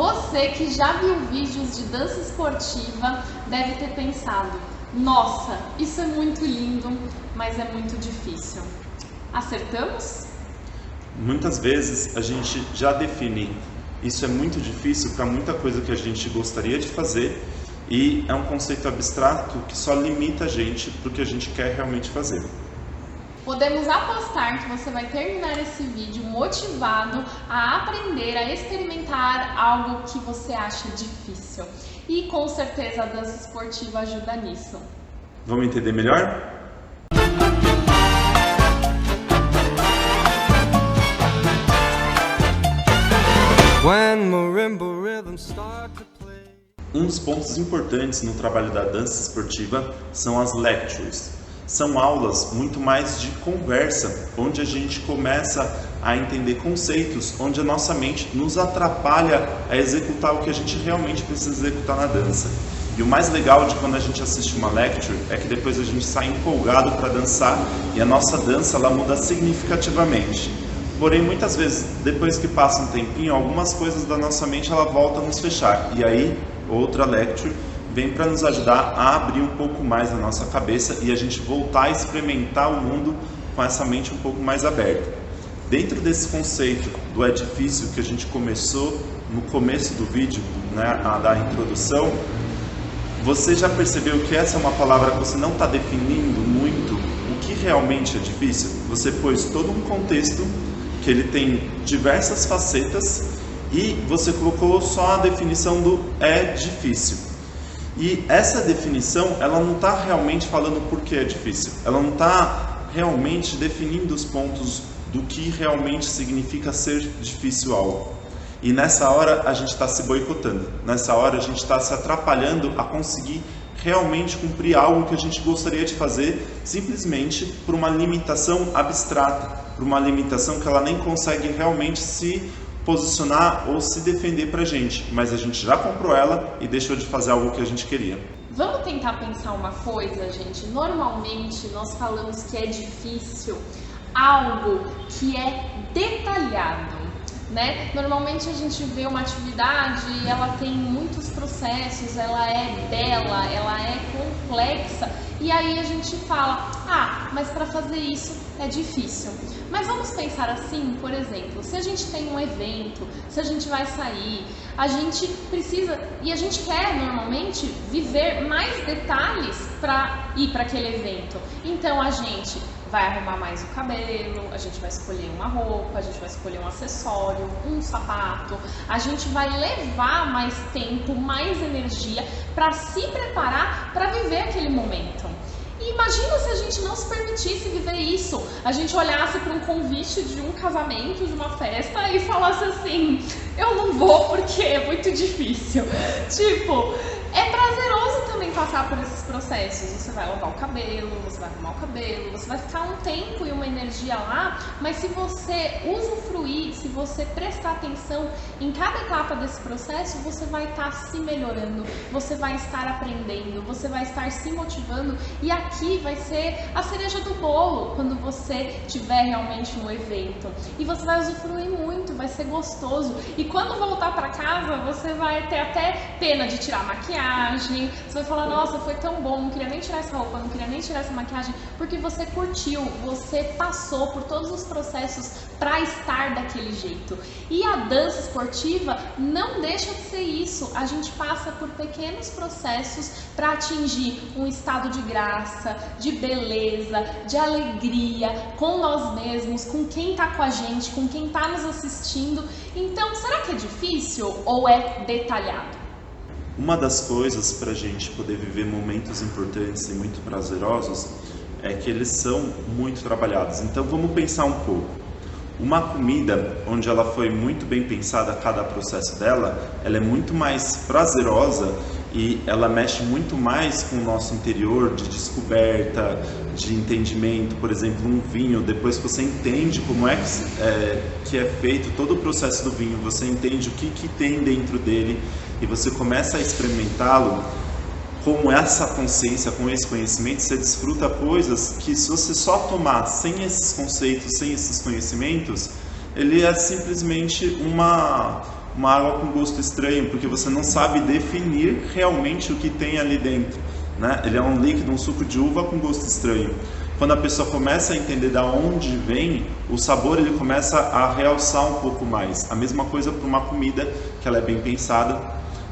Você que já viu vídeos de dança esportiva deve ter pensado: nossa, isso é muito lindo, mas é muito difícil. Acertamos? Muitas vezes a gente já define isso é muito difícil para muita coisa que a gente gostaria de fazer e é um conceito abstrato que só limita a gente para o que a gente quer realmente fazer. Podemos apostar que você vai terminar esse vídeo motivado a aprender, a experimentar algo que você acha difícil. E com certeza a dança esportiva ajuda nisso. Vamos entender melhor? Um dos pontos importantes no trabalho da dança esportiva são as lectures. São aulas muito mais de conversa, onde a gente começa a entender conceitos, onde a nossa mente nos atrapalha a executar o que a gente realmente precisa executar na dança. E o mais legal de quando a gente assiste uma lecture é que depois a gente sai empolgado para dançar e a nossa dança ela muda significativamente. Porém, muitas vezes, depois que passa um tempinho, algumas coisas da nossa mente ela volta a nos fechar. E aí, outra lecture vem para nos ajudar a abrir um pouco mais a nossa cabeça e a gente voltar a experimentar o mundo com essa mente um pouco mais aberta. Dentro desse conceito do é difícil que a gente começou no começo do vídeo, né, da introdução, você já percebeu que essa é uma palavra que você não está definindo muito o que realmente é difícil? Você pôs todo um contexto que ele tem diversas facetas e você colocou só a definição do é difícil. E essa definição, ela não está realmente falando por que é difícil. Ela não está realmente definindo os pontos do que realmente significa ser difícil algo. E nessa hora a gente está se boicotando. Nessa hora a gente está se atrapalhando a conseguir realmente cumprir algo que a gente gostaria de fazer simplesmente por uma limitação abstrata, por uma limitação que ela nem consegue realmente se posicionar ou se defender pra gente, mas a gente já comprou ela e deixou de fazer algo que a gente queria. Vamos tentar pensar uma coisa, gente. Normalmente nós falamos que é difícil algo que é detalhado, né? Normalmente a gente vê uma atividade e ela tem muitos processos, ela é bela, ela é complexa e aí a gente fala, mas para fazer isso é difícil. Mas vamos pensar assim, por exemplo, se a gente tem um evento, se a gente vai sair, a gente precisa e a gente quer normalmente viver mais detalhes para ir para aquele evento. Então a gente vai arrumar mais o cabelo, a gente vai escolher uma roupa, a gente vai escolher um acessório, um sapato, a gente vai levar mais tempo, mais energia para se preparar para viver aquele momento. E imagina se a gente não se permitisse viver isso, a gente olhasse para um convite de um casamento, de uma festa e falasse assim, eu não vou porque é muito difícil. Tipo, é prazeroso também passar por esses processos. Você vai lavar o cabelo, você vai arrumar o cabelo, você vai ficar um tempo e uma energia lá, mas se você usufruir, se você prestar atenção em cada etapa desse processo, você vai estar se melhorando, você vai estar aprendendo, você vai estar se motivando e aqui vai ser a cereja do bolo quando você estiver realmente no evento. E você vai usufruir muito, vai ser gostoso. E quando voltar para casa, você vai ter até pena de tirar a maquiagem, você vai falar, nossa, foi tão bom, não queria nem tirar essa roupa, não queria nem tirar essa maquiagem, porque você curtiu, você passou por todos os processos para estar daquele jeito. E a dança esportiva não deixa de ser isso, a gente passa por pequenos processos para atingir um estado de graça, de beleza, de alegria com nós mesmos, com quem está com a gente, com quem está nos assistindo. Então, será que é difícil ou é detalhado? Uma das coisas para a gente poder viver momentos importantes e muito prazerosos é que eles são muito trabalhados. Então vamos pensar um pouco. Uma comida onde ela foi muito bem pensada, cada processo dela, ela é muito mais prazerosa e ela mexe muito mais com o nosso interior de descoberta, de entendimento. Por exemplo, um vinho, depois que você entende como que é feito todo o processo do vinho, você entende o que tem dentro dele e você começa a experimentá-lo com essa consciência, com esse conhecimento, você desfruta coisas que se você só tomar sem esses conceitos, sem esses conhecimentos, ele é simplesmente uma água com gosto estranho, porque você não sabe definir realmente o que tem ali dentro, né? Ele é um líquido, um suco de uva com gosto estranho. Quando a pessoa começa a entender da onde vem, o sabor ele começa a realçar um pouco mais. A mesma coisa para uma comida que ela é bem pensada,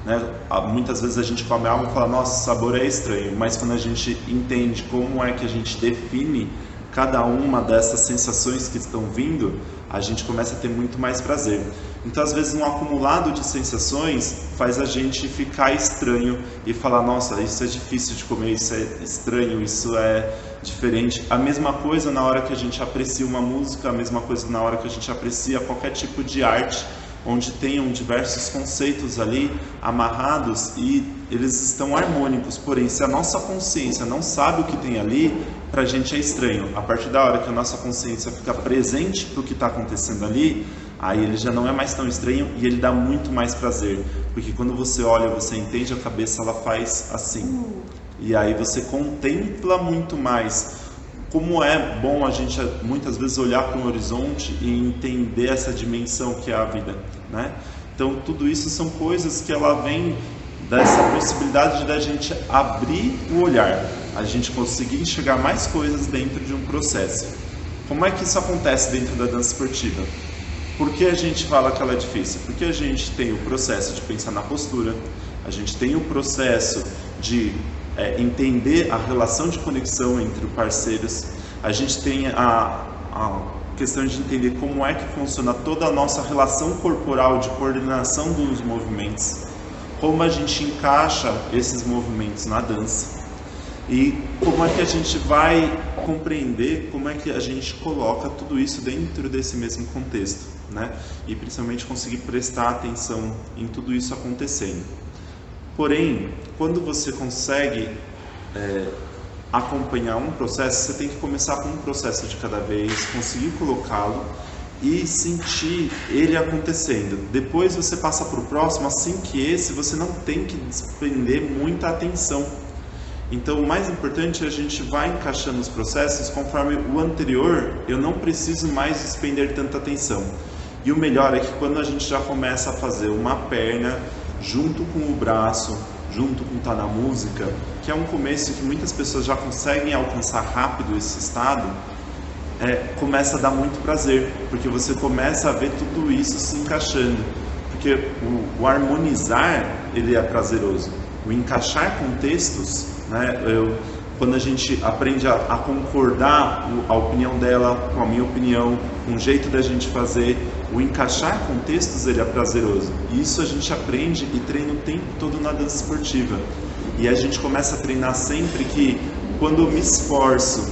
né? Muitas vezes a gente come algo e fala, nossa, o sabor é estranho, mas quando a gente entende como é que a gente define cada uma dessas sensações que estão vindo, a gente começa a ter muito mais prazer. Então, às vezes, um acumulado de sensações faz a gente ficar estranho e falar, nossa, isso é difícil de comer, isso é estranho, isso é diferente. A mesma coisa na hora que a gente aprecia uma música, a mesma coisa na hora que a gente aprecia qualquer tipo de arte, onde tenham diversos conceitos ali amarrados e eles estão harmônicos. Porém, se a nossa consciência não sabe o que tem ali, pra gente é estranho. A partir da hora que a nossa consciência fica presente pro que está acontecendo ali, aí ele já não é mais tão estranho e ele dá muito mais prazer. Porque quando você olha, você entende, a cabeça ela faz assim. E aí você contempla muito mais. Como é bom a gente muitas vezes olhar para um horizonte e entender essa dimensão que é a vida, né? Então tudo isso são coisas que ela vem dessa possibilidade da gente abrir o olhar, a gente conseguir enxergar mais coisas dentro de um processo. Como é que isso acontece dentro da dança esportiva? Por que a gente fala que ela é difícil? Porque a gente tem o processo de pensar na postura, a gente tem o processo de entender a relação de conexão entre os parceiros, a gente tem a questão de entender como é que funciona toda a nossa relação corporal de coordenação dos movimentos, como a gente encaixa esses movimentos na dança e como é que a gente vai compreender como é que a gente coloca tudo isso dentro desse mesmo contexto, né? E principalmente conseguir prestar atenção em tudo isso acontecendo. Porém, quando você consegue acompanhar um processo, você tem que começar com um processo de cada vez, conseguir colocá-lo e sentir ele acontecendo. Depois você passa para o próximo, assim que esse, você não tem que despender muita atenção. Então, o mais importante é a gente vai encaixando os processos conforme o anterior, eu não preciso mais despender tanta atenção. E o melhor é que quando a gente já começa a fazer uma perna junto com o braço, junto com tá na música, que é um começo que muitas pessoas já conseguem alcançar rápido esse estado, começa a dar muito prazer, porque você começa a ver tudo isso se encaixando, porque o harmonizar ele é prazeroso, o encaixar contextos, né, quando a gente aprende a concordar a opinião dela com a minha opinião, com o jeito da gente fazer, o encaixar contextos ele é prazeroso. E isso a gente aprende e treina o tempo todo na dança esportiva. E a gente começa a treinar sempre que quando eu me esforço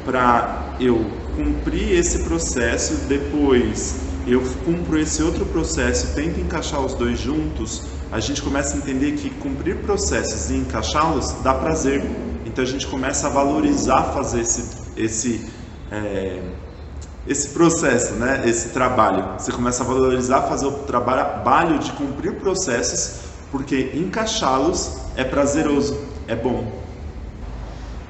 para eu cumprir esse processo, depois eu cumpro esse outro processo e tento encaixar os dois juntos, a gente começa a entender que cumprir processos e encaixá-los dá prazer. Então a gente começa a valorizar fazer esse processo, né? Esse trabalho. Você começa a valorizar fazer o trabalho de cumprir processos, porque encaixá-los é prazeroso, é bom.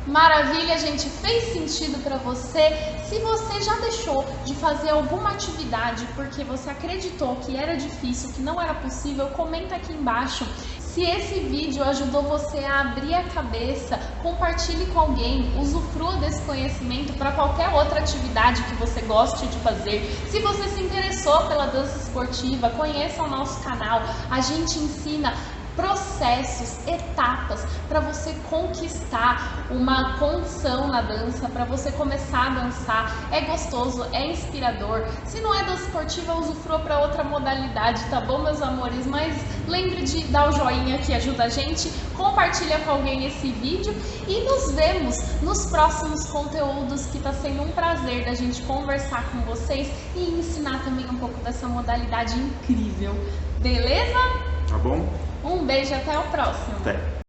Maravilha, gente, fez sentido para você? Se você já deixou de fazer alguma atividade porque você acreditou que era difícil, que não era possível, comenta aqui embaixo. Se esse vídeo ajudou você a abrir a cabeça, compartilhe com alguém, usufrua desse conhecimento para qualquer outra atividade que você goste de fazer. Se você se interessou pela dança esportiva, conheça o nosso canal. A gente ensina processos, etapas para você conquistar uma condição na dança, para você começar a dançar. É gostoso, é inspirador. Se não é dança esportiva, usufrua para outra modalidade, tá bom, meus amores? Mas lembre de dar o joinha que ajuda a gente, compartilha com alguém esse vídeo e nos vemos nos próximos conteúdos, que tá sendo um prazer da gente conversar com vocês e ensinar também um pouco dessa modalidade incrível. Beleza? Tá bom? Um beijo, até o próximo. Até.